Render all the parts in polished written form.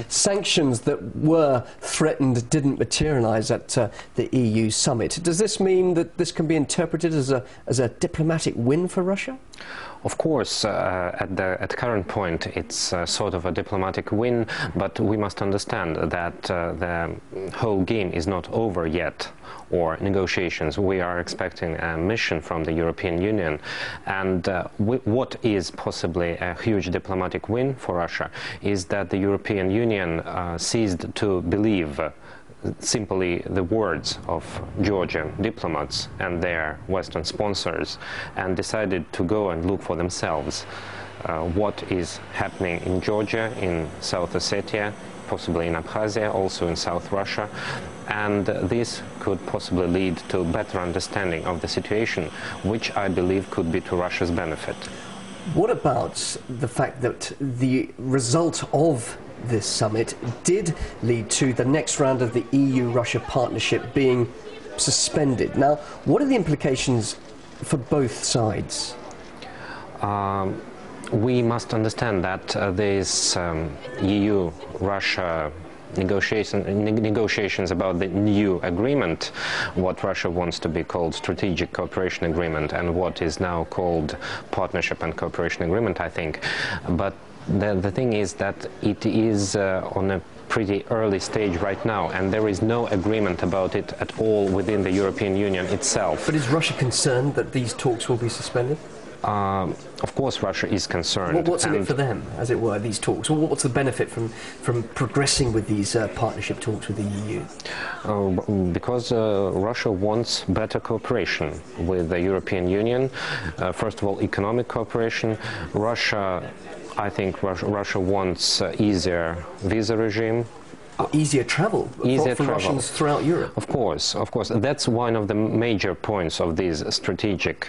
Sanctions that were threatened didn't materialise at the EU summit. Does this mean that this can be interpreted as a diplomatic win for Russia? Of course, at the current point, it's sort of a diplomatic win, but we must understand that the whole game is not over yet, or negotiations. We are expecting a mission from the European Union, and what is possibly a huge diplomatic win for Russia is that the European Union ceased to believe simply the words of Georgian diplomats and their Western sponsors, and decided to go and look for themselves what is happening in Georgia, in South Ossetia, possibly in Abkhazia, also in South Russia, and this could possibly lead to better understanding of the situation, which I believe could be to Russia's benefit. What about the fact that the result of this summit did lead to the next round of the EU-Russia partnership being suspended? Now, what are the implications for both sides? We must understand that this EU-Russia negotiations about the new agreement, what Russia wants to be called strategic cooperation agreement and what is now called partnership and cooperation agreement, I think. But the thing is that it is on a pretty early stage right now, and there is no agreement about it at all within the European Union itself. But is Russia concerned that these talks will be suspended? Of course Russia is concerned. What's in it for them, as it were, these talks? What's the benefit from progressing with these partnership talks with the EU? Because Russia wants better cooperation with the European Union. First of all, economic cooperation. I think Russia wants easier visa regime. Easier travel for Russians throughout Europe. Of course. That's one of the major points of this strategic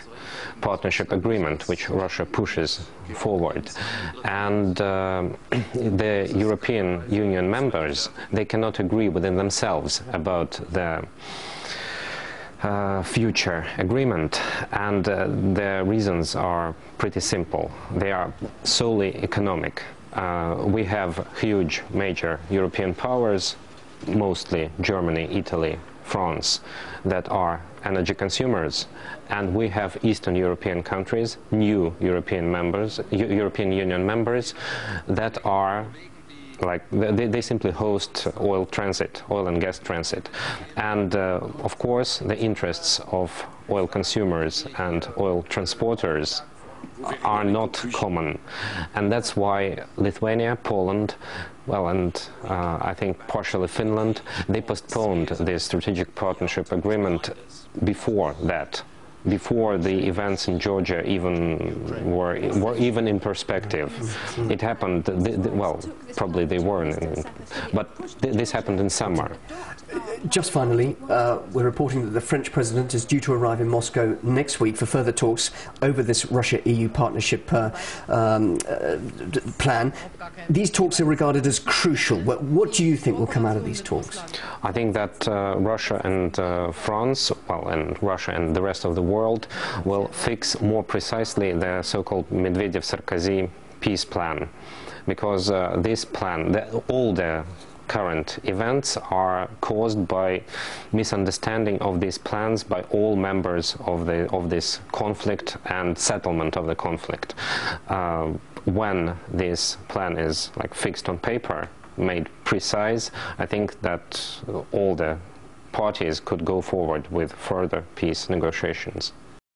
partnership agreement, which Russia pushes forward. And the European Union members, they cannot agree within themselves about the future agreement, and the reasons are pretty simple. They are solely economic. We have huge major European powers, mostly Germany, Italy, France, that are energy consumers, and we have Eastern European countries, new European Union members, that are like they simply host oil and gas transit, and of course the interests of oil consumers and oil transporters are not common, and that's why Lithuania, Poland, and I think partially Finland, they postponed the strategic partnership agreement before that, before the events in Georgia were even in perspective. It happened, probably they weren't, but this happened in summer. Just finally, we're reporting that the French president is due to arrive in Moscow next week for further talks over this Russia-EU partnership plan. These talks are regarded as crucial. What do you think will come out of these talks? I think that Russia and France, and Russia and the rest of the world will fix more precisely the so-called Medvedev-Sarkozy peace plan, because this plan, all the current events are caused by misunderstanding of these plans by all members of this conflict and settlement of the conflict. When this plan is fixed on paper, made precise, I think that all the parties could go forward with further peace negotiations.